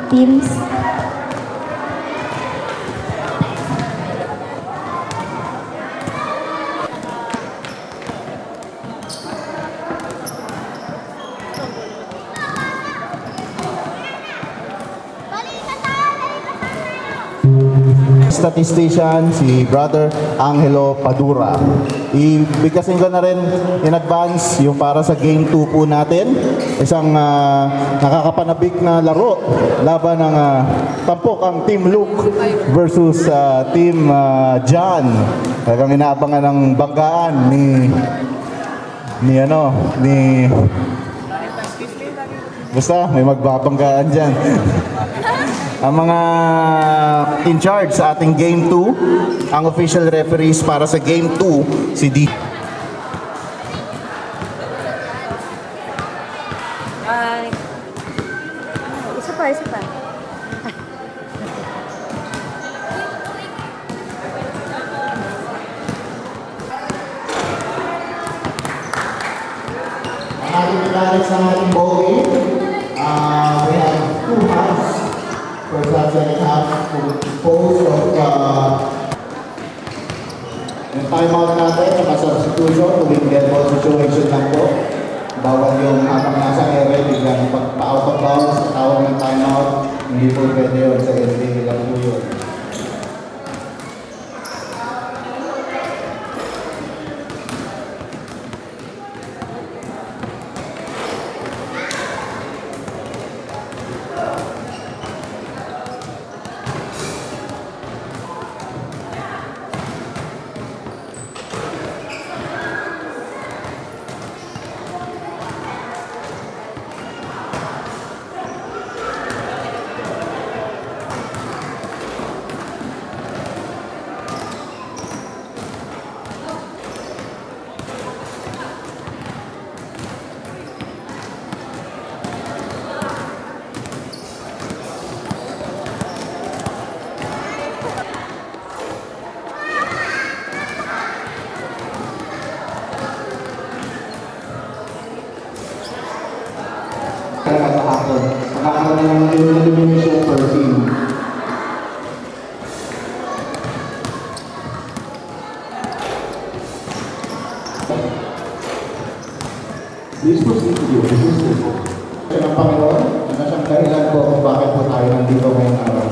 teams. Statistician si Brother Angelo Padura. Ibigkasin ko na rin in advance yung para sa game 2 po natin. Isang nakakapanabik na laro laban ng tampok ang Team Luke versus Team John. Talagang inaabangan ng banggaan ni basta may magbabanggaan dyan. Ang mga in charge sa ating Game 2, ang official referees para sa Game 2, si D. Isa pa. Ang ating mechanics ng ating ball game, we have 2 halves. First half, second half, composed of yung timeout natin, saka substitution, tuwing dead ball situation lang po. Bawal yung habang nasa area, biglang pagpa-out of bounds, tawag ng timeout, hindi po pwede yun sa NBA lang po yun. Nakakaroon ng elimination per team. Please proceed to your business report. Siya ng Panginoon, na siyang dahilan po kung bakit po tayo nandito ngayong araw.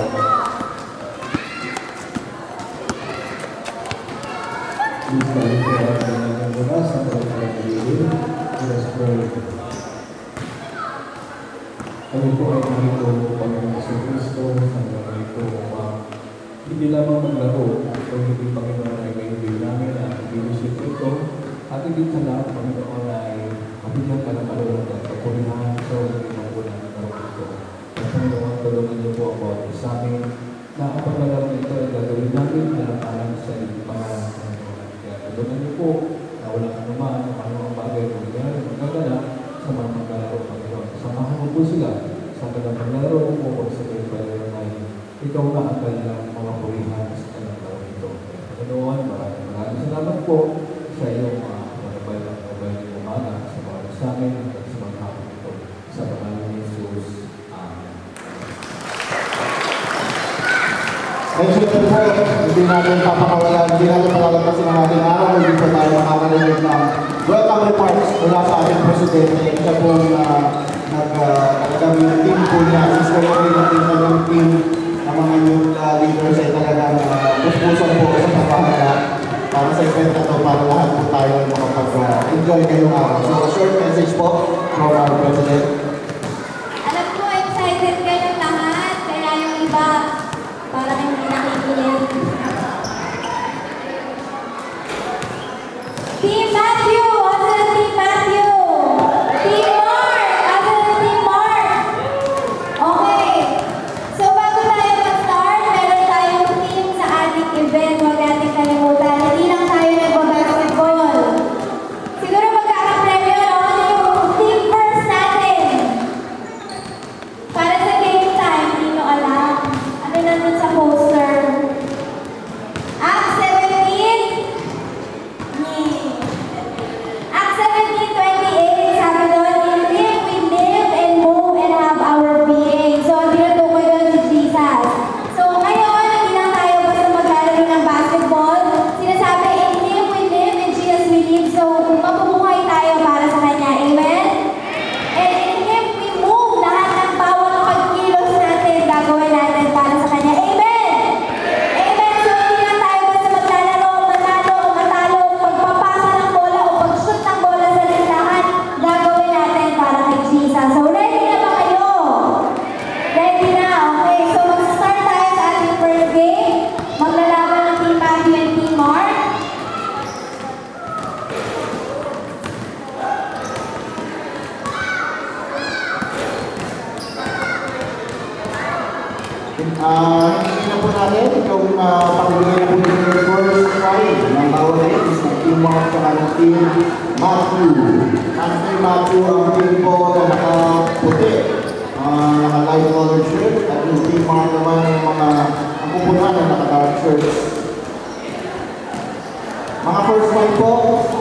Please balik po ang kanyang bukas sa pagkakalitin. Let us pray. Kami po ay nandito Panginoon sa Kristo, kami po hindi lamang maglaro, kung hindi Panginoon ay kaibig namin at ibinisip ito, at hindi sa lahat Panginoon ay mabigyan ka ng kalulong at kapurihan sa Panginoon po namin laro ito. At Panginoon, tulungan niyo po ako at sa amin na ang paglalaro ito ay gagawin namin alang-alang sa inyong pangalan Panginoon. Kaya tulungan niyo po na walang anuman ang anumang bagay o magagala sa mga paglalaro Panginoon. Samahan mo po sila sa kanilang paglalaro o sa kanilang ay ikaw na ang kanilang mga purihan sa kanilang laro ito. Panginoon, maraming salamat po sa iyong mga kababayan umaga sa mga sa amin at sa mga hapon ito. Sa pangalan ni Jesus. Amen. Thank you po. Hindi natin papakawalan, hindi natin palalagpasin ang ating araw. Hindi po tayo makakarinig ng welcome remarks mula sa ating presidente. Siya po nag-team po niya. Sister po rin natin ng team ng mga new leaders ay talagang puspusan po sa pagpapahala para sa event na ito para lahat po tayo makapag-enjoy ngayong araw. So, a short message po from our president. Alam ko, excited kayong lahat, kaya yung iba, parang hindi nakikinig. Team Matthew! Asa na Team Matthew? Team Mark! Asa na Team Mark? Okay. So, bago tayo mag-start, meron tayong team sa ating event. Huwag natin kalimutan. Hindi lang tayo nagbabasketball. Siguro magkakapremyo, no? Yung team first natin.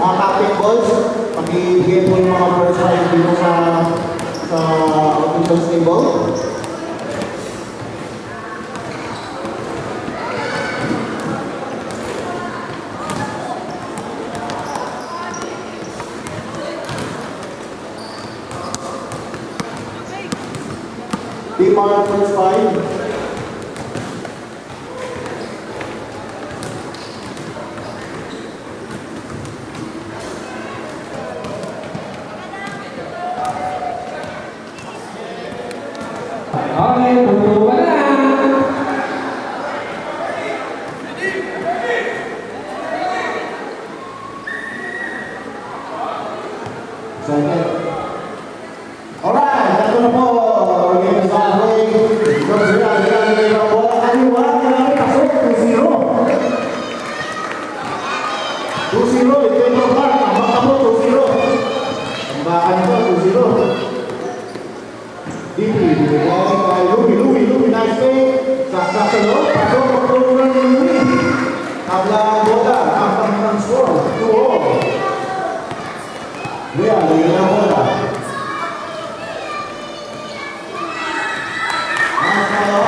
Mga captain balls, pag-ibigay po yung mga first time dito sa officials table. Team Mark first five. Okay, pupuwa na. Second. Alright, ito na po. Our game is halfway. Comes around, ang bola kaliwa. Kailangan pasok, 2-0. 2-0, ito yung mark. Ang baka mo, 2-0. Ang baka nito, 2-0. Deeply, binigay kay Louie, nice fake. Saksak sa loob, pasok, pagtulungan ni Louie. Habla ang bola, habang ng score, 2-0. Real, lagyan ang bola. Nice follow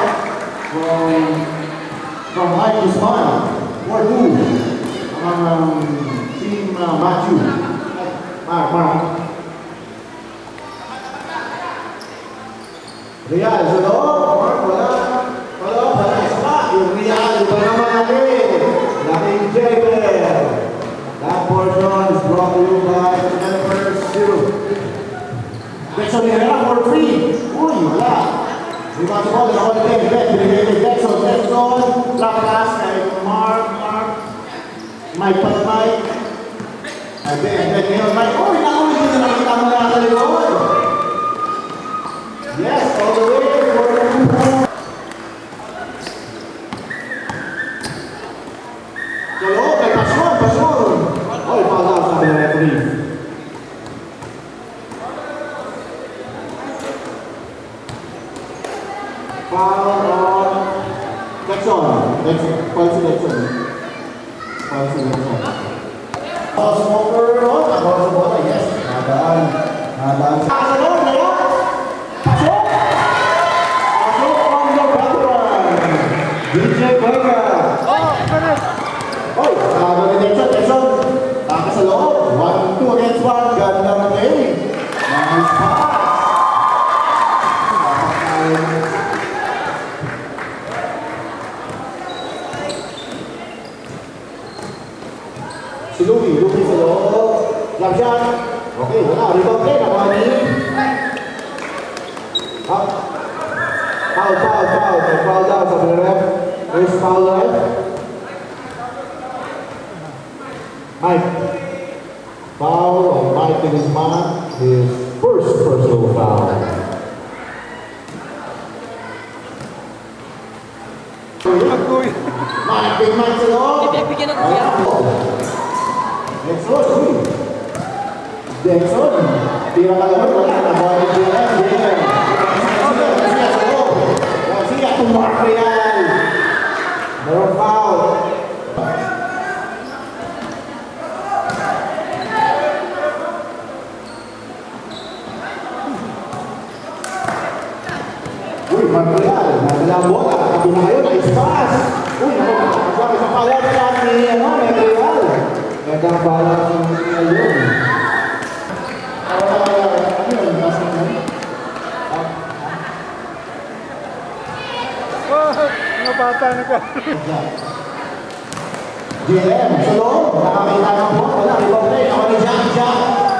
from Mike Guzman. 4-2. Ang team Matthew. Mark. Real, sa loob. Mark, wala. Isa pa. Yung Real, iba naman natin. Laking Jaber. That portion is brought to you by Jennifer Siru. Dexon Herrera for free. Uy, wala. Rebound sa ball, nakawal din. Binigay kay Dexon. Drop pass kay Mark. Mike. And then ngayon, Mike. Uy, nakawal din na nakita mo na sa likod. Yes, all the way for the 2-4. Solo, kay Pasyon. Oy, foul out sa referee. Foul on Dexon. Foul si Dexon. Smoker on. Nagawa sa bola, yes. Nadaan. Sa loob, Pasok on the veteran. DJ Vega. Oy, tama ni Dexon. Taka sa loob. 1-2 against 1. Gandang play. Nice pass. Si Louie sa loob. Love shot. Okay, wala. Rebound play. Nakuha ni. Foul. May foul down sa ref. First foul left. Mike. Foul on Mike and his man. His first personal foul. Mike, big Mike sa loob. Dexon. Tira ka naman. Wala na. Wala na. Garcia to Mark Real. More foul. Uy, Mark Real. Nadala ang bola. Ito na kayo. Nice pass. Uy, kasama sa foul shot ni Mark Real. Gandang bala ng Real yun. Bata na ka. JM, sa loob. Nakakita ng po. Wala, ibang play. Ako ni Jack.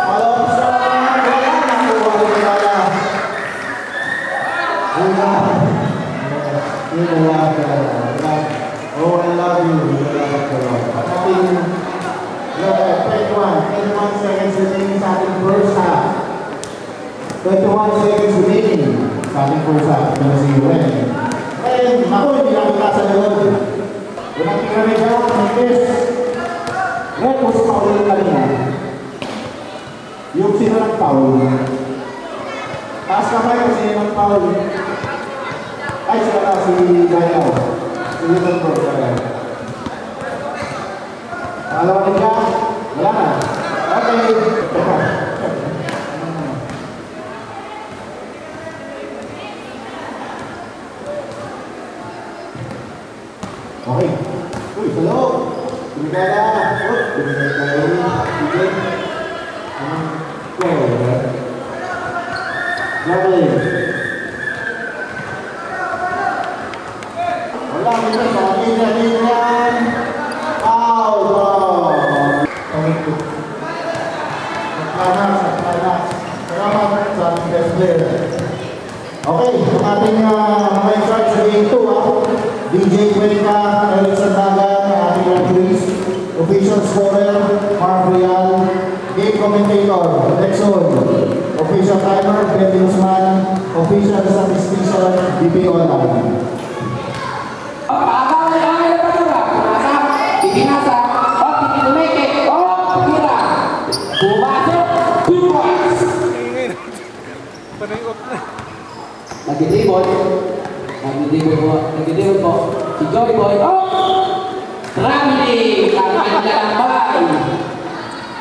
Follow up sa wala. Nakuha ni Kala. Wala. Oh, I love you. Ating 21 seconds remaining sa ating first half. 21 seconds remaining sa ating first half. Ito na si Ren. Ako hindi lang kita sa loob. Unang tingnan niya, Mantis. Red, kung si Paul yung kanina. Yung sino ng Paul. Taas kamay kung sino ng Paul. Ay, sila na si Gayaw. Si Little Bro. Pangalawa niya, wala na. Ibera. Binigay tayo. Bigay. Jacqueline. Wala, kita sa Adrian. Out. Panas. Salamat sa ating best player. Okay, ang ating may charge sa game 2, DJ Cuenca, Eric Sandagan, ating referees, official scorer, Mark Real, game commentator, Lexon, official timer, Ben Dinsman, official statistician, DP Online. Nag-dribble po. Si Joy Boy. Traveling!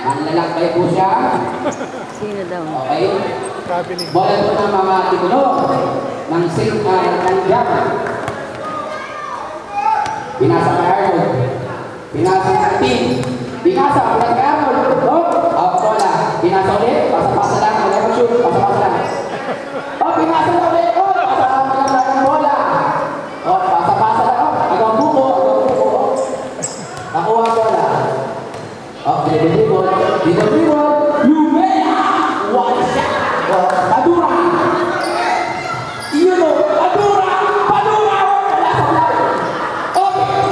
Manlalakbay po siya. Sino daw? Okay. Bola po ng mga tigulo. Ng jam. Binasa kay Arnold. Binasa sa team. Binasa kay Arnold. Out bola. Binasa ulit. Pasa-pasa lang. Wala pa shoot. Pasa-pasa lang. Binasa na ulit. Pasa-pasa lang bola. Pasa-pasa lang. Agaw buko. Nakuha bola. Dinidribble. Lumea! One shot! Padura! Iyon o! Padura! Wala sa play! Okay!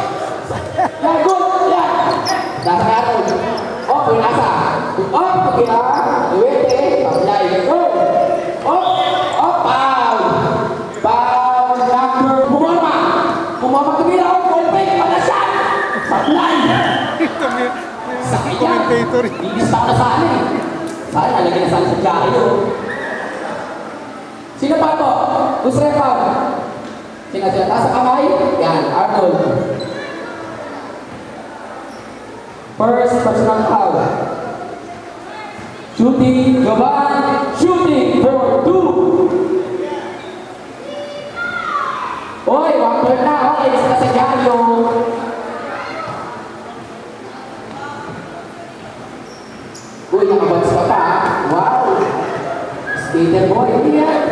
Yan, good! Yan! Nasa karon. Pinasa! Pagkira! Luwete! Paplay! Go! Foul! Foul number... Pumama tumira! Golpeng! Panasan! Paplay! Commentator. Bibista ko na sana eh. Sana nalagyan na sana sa dyaryo. Sino pa to? Who's rebound? Sino sila? Nasa kamay? Yan, Arnold. First personal foul. Shooting, Jovan. Shooting for 2. Oy, 1-point na. Okay, sila sa dyaryo. Uy, nakabats pa pa. Wow! Skater boy. Hindi yan.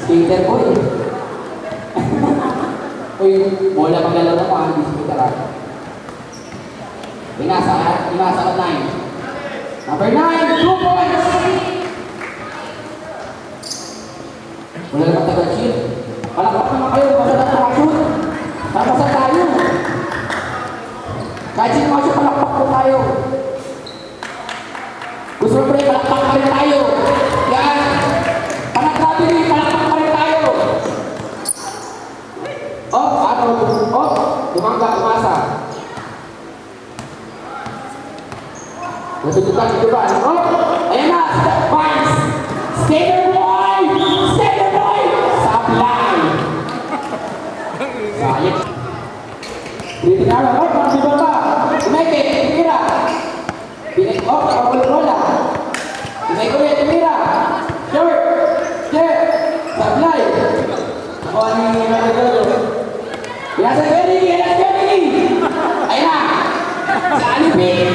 Skater boy. Uy, bola magalaw na pa. Hindi skater ako. Pinasa at 9. Number 9, 2 points! Wala naman tagal-shield. Palakpak naman kayo. Basta na nakashoot. Napasa tayo. Kahit sino masya, palakpak po tayo. Gusto mo pre, palakpak pa rin tayo. Yan. Panagsabi rin, palakpak pa rin tayo. Dumangga, umasa. Natutukan ito ba? Ayan na, Barnes. Skater boy! Skater boy! Supply! Sayang. Dito na lang, parang diba ba? Umeke, tumira. Nakakulit-rola. Tumira. Short. Supply. Ako ang nagagalo. Pinasa Benny. Ayun na. Sa alipin.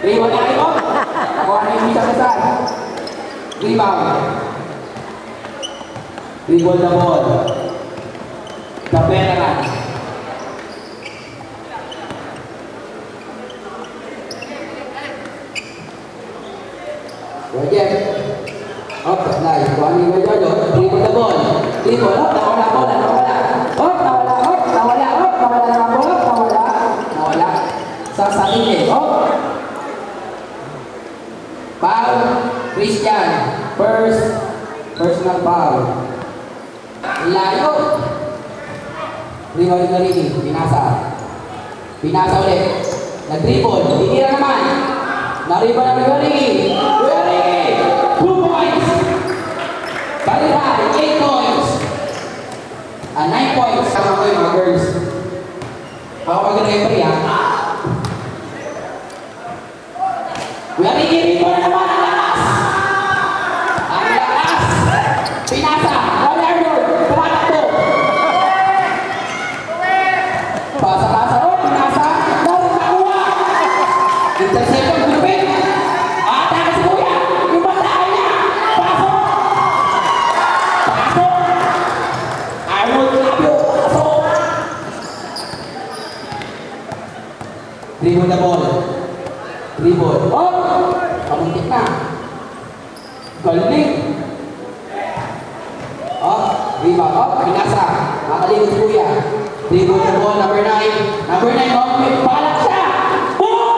Rebound na rin. Ako ang isa-isa. Rebound. Rebound na ball. The veteran. Roger. Nice. Kuhanin mo Jojo. Rebound na ball. Rebound. Nawala. Sa sarili. Foul. Christian. First personal foul. Layo. Rebound na rin. Pinasa ulit. Nag-dribble. Tinira naman. Na-rebound na Ricky. 2 points. Balihan. 8 points. 9 points. Sama ko yung mga girls. Ako mag-referee ha. Kuya Ricky, rebound naman. Ang lakas. Pinasa. Arnold. Tumatakbo. Dribble the ball. Dribble. Oh! Kamuntik na. Galing. Oh, rebound. Oh, pinasa. Nakaligot si Kuya. Dribble the ball, number 9. Number 9, oh, may balak siya. Oh!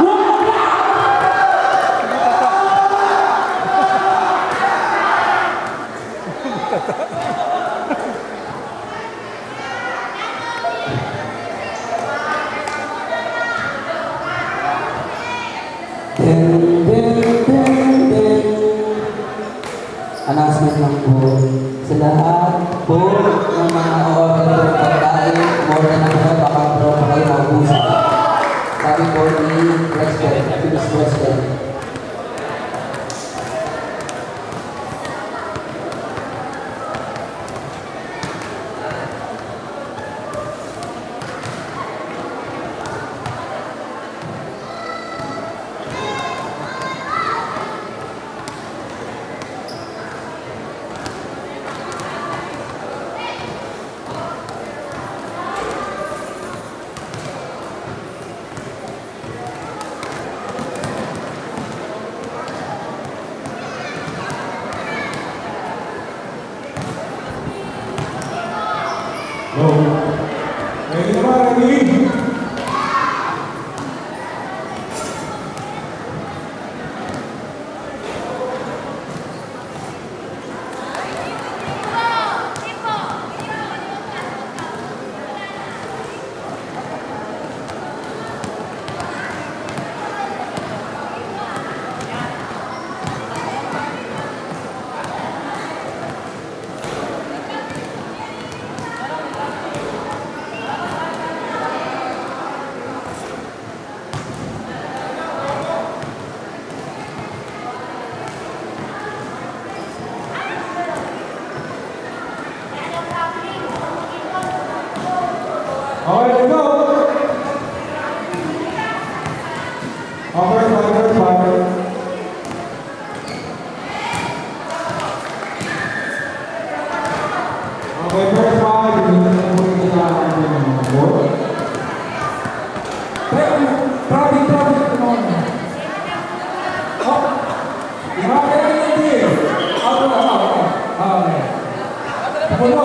Wala! Announcement lang po sa lahat po ng mga order ng pagkain, order na kayo, baka pro pa kayo maubusan. Sabi po ni President, Philippines President. Go. Ready na ba? Ready? Okay, let's go. First one. Okay, first one. Traffic, come on. Oh, you have everything here. Okay.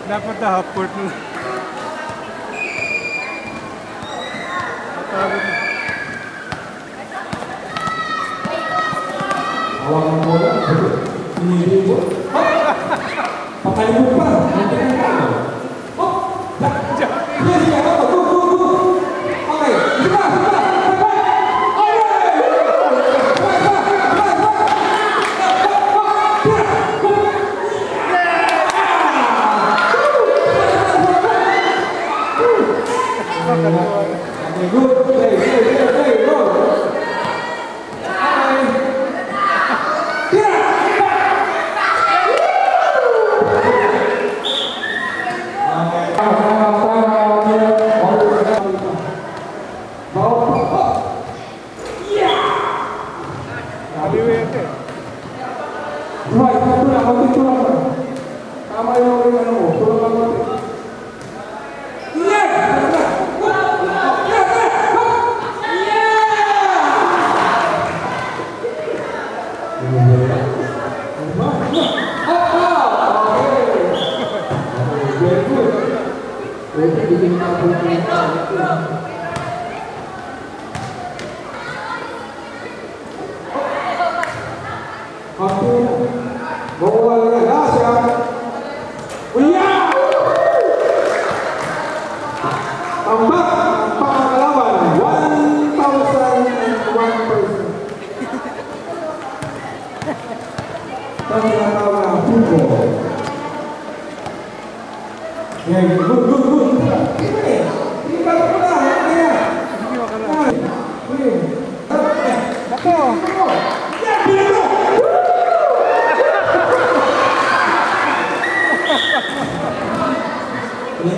Dapat na half-court mo. Awak ng bola, hindi mo. Pakalimut pa. Oh, yes, go. Okay, kita. Okay, good. Play, roll.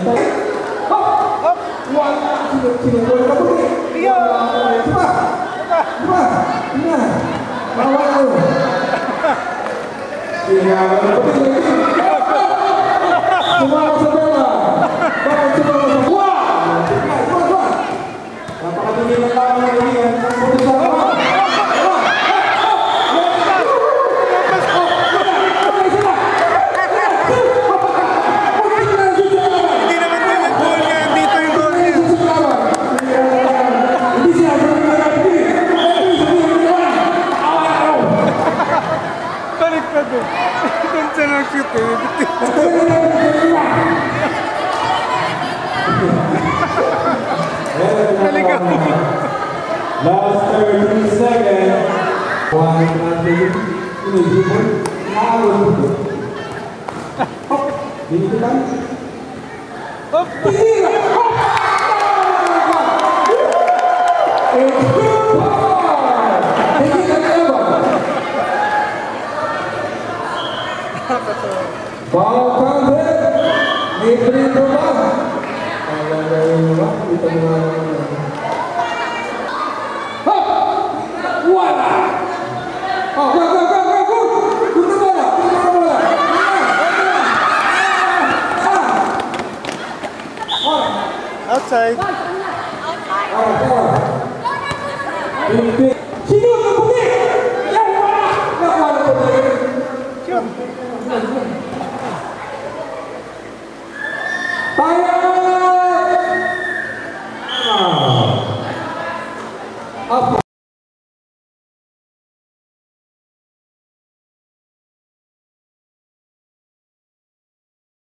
Okay. Tira! Last 30 seconds. One natin. Inibigay. Naawal mo. Hop. Dito lang. Hop. Tira. Hop. It's good ball. Hindi ka naman. Ball counted. May free throw ba? Ang gagawin mo ba? Ito mo Outside. Sino ang puti? Yan, wala! Nakuha na po tayo. Shoot.